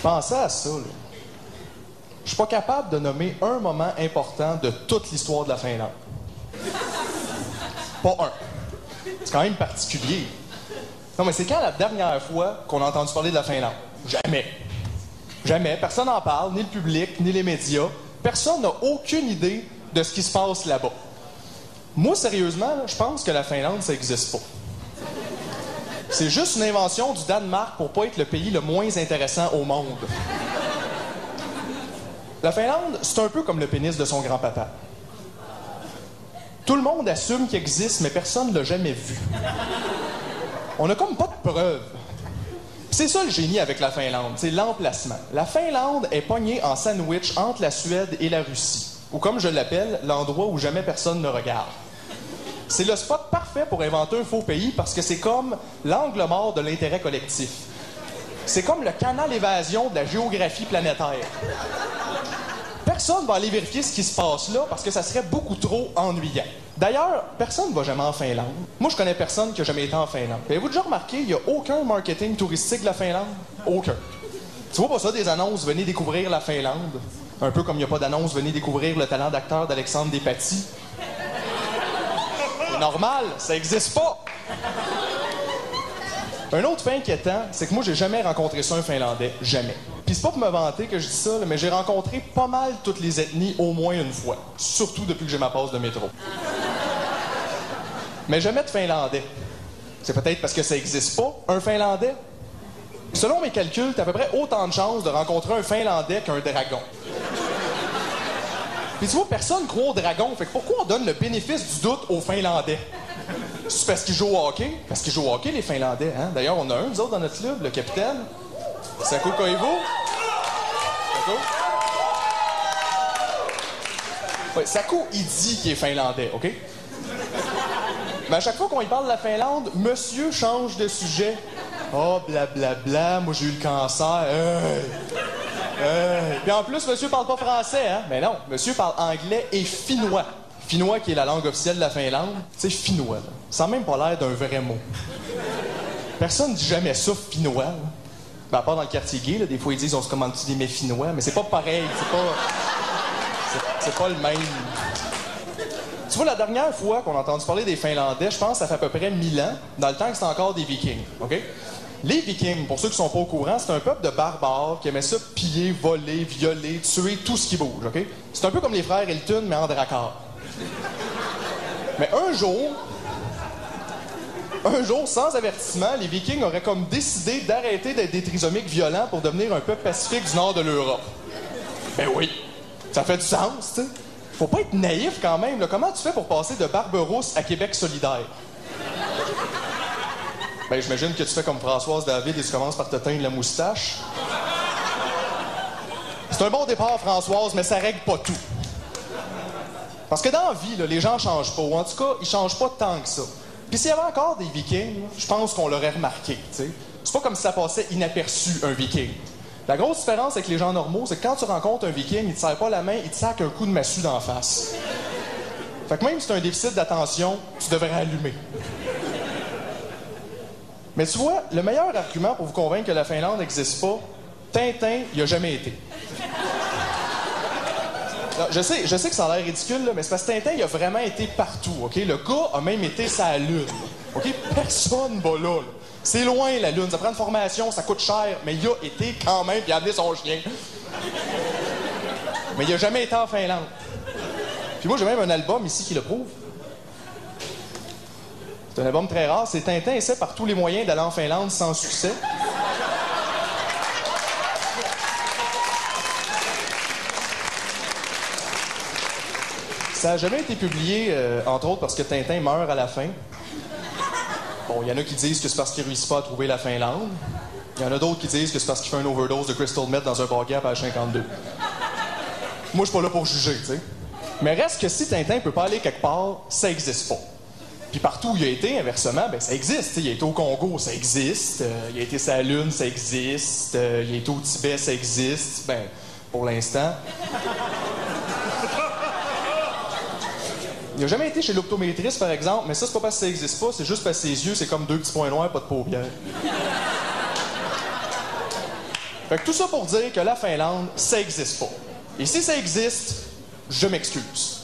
pensais à ça, là. Je suis pas capable de nommer un moment important de toute l'histoire de la Finlande. Pas un. C'est quand même particulier. Non, mais c'est quand la dernière fois qu'on a entendu parler de la Finlande? Jamais. Jamais. Personne n'en parle, ni le public, ni les médias. Personne n'a aucune idée de ce qui se passe là-bas. Moi, sérieusement, là, je pense que la Finlande, ça n'existe pas. C'est juste une invention du Danemark pour pas être le pays le moins intéressant au monde. La Finlande, c'est un peu comme le pénis de son grand-papa. Tout le monde assume qu'il existe, mais personne ne l'a jamais vu. On n'a comme pas de preuves. C'est ça le génie avec la Finlande, c'est l'emplacement. La Finlande est pognée en sandwich entre la Suède et la Russie, ou comme je l'appelle, l'endroit où jamais personne ne regarde. C'est le spot parfait pour inventer un faux pays parce que c'est comme l'angle mort de l'intérêt collectif. C'est comme le canal évasion de la géographie planétaire. Personne va aller vérifier ce qui se passe là parce que ça serait beaucoup trop ennuyant. D'ailleurs, personne ne va jamais en Finlande. Moi, je connais personne qui a jamais été en Finlande. Avez-vous déjà remarqué, il n'y a aucun marketing touristique de la Finlande? Aucun. Tu vois pas ça, des annonces, venez découvrir la Finlande? Un peu comme il n'y a pas d'annonce, venez découvrir le talent d'acteur d'Alexandre Despatie. C'est normal, ça n'existe pas. Un autre fait inquiétant, c'est que moi, j'ai jamais rencontré ça un Finlandais. Jamais. Puis c'est pas pour me vanter que je dis ça, là, mais j'ai rencontré pas mal toutes les ethnies au moins une fois. Surtout depuis que j'ai ma passe de métro. Mais jamais de Finlandais. C'est peut-être parce que ça n'existe pas, un Finlandais. Selon mes calculs, t'as à peu près autant de chances de rencontrer un Finlandais qu'un dragon. Puis tu vois, personne croit au dragon. Fait que pourquoi on donne le bénéfice du doute aux Finlandais? C'est parce qu'ils jouent au hockey? Parce qu'ils jouent au hockey, les Finlandais, hein? D'ailleurs, on a un, nous autres, dans notre club, le capitaine. Saku Koivu. Saku. Ouais, Saku, il dit qu'il est Finlandais, OK? Mais à chaque fois qu'on y parle de la Finlande, monsieur change de sujet. Oh, blablabla, moi j'ai eu le cancer. Puis en plus, monsieur parle pas français, hein? Mais non, monsieur parle anglais et finnois. Finnois, qui est la langue officielle de la Finlande, c'est finnois, là. Ça n'a même pas l'air d'un vrai mot. Personne dit jamais ça, finnois, là. Ben, à part dans le quartier gay, là, des fois ils disent on se commande-tu des mets finnois, mais c'est pas pareil, c'est pas le même. Tu vois, la dernière fois qu'on a entendu parler des Finlandais, je pense que ça fait à peu près 1000 ans, dans le temps que c'était encore des Vikings, OK? Les Vikings, pour ceux qui sont pas au courant, c'est un peuple de barbares qui aimait ça piller, voler, violer, tuer tout ce qui bouge, OK? C'est un peu comme les frères Hilton, mais en dracard. Mais un jour, sans avertissement, les Vikings auraient comme décidé d'arrêter d'être des trisomiques violents pour devenir un peuple pacifique du nord de l'Europe. Ben oui, ça fait du sens, tu sais. Faut pas être naïf quand même, là. Comment tu fais pour passer de Barberousse à Québec solidaire? Ben, j'imagine que tu fais comme Françoise David et tu commences par te teindre la moustache. C'est un bon départ, Françoise, mais ça règle pas tout. Parce que dans la vie, là, les gens changent pas. Ou en tout cas, ils changent pas tant que ça. Puis s'il y avait encore des Vikings, je pense qu'on l'aurait remarqué, tu sais. C'est pas comme si ça passait inaperçu, un Viking. La grosse différence avec les gens normaux, c'est que quand tu rencontres un Viking, il te serre pas la main, il te sac un coup de massue d'en face. Fait que même si tu as un déficit d'attention, tu devrais allumer. Mais tu vois, le meilleur argument pour vous convaincre que la Finlande n'existe pas, Tintin, il a jamais été. Non, je sais que ça a l'air ridicule, là, mais c'est parce que Tintin, il a vraiment été partout, OK? Le gars a même été sa Lune, OK? Personne va là, là. C'est loin, la Lune. Ça prend une formation, ça coûte cher, mais il a été quand même, puis il a amené son chien. Mais il a jamais été en Finlande. Puis moi, j'ai même un album ici qui le prouve. C'est un album très rare. C'est Tintin essaie par tous les moyens d'aller en Finlande sans succès. Ça n'a jamais été publié, entre autres, parce que Tintin meurt à la fin. Bon, il y en a qui disent que c'est parce qu'il ne réussit pas à trouver la Finlande. Il y en a d'autres qui disent que c'est parce qu'il fait une overdose de crystal meth dans un baguette à page 52. Moi, je suis pas là pour juger, tu sais. Mais reste que si Tintin peut pas aller quelque part, ça existe pas. Puis partout où il a été, inversement, ben ça existe. T'sais. Il a été au Congo, ça existe. Il a été sur la Lune, ça existe. Il a été au Tibet, ça existe. Ben, pour l'instant. Il a jamais été chez l'optométriste, par exemple, mais ça, c'est pas parce que ça existe pas, c'est juste parce que ses yeux, c'est comme deux petits points noirs, pas de paupières. Fait que tout ça pour dire que la Finlande, ça existe pas. Et si ça existe, je m'excuse.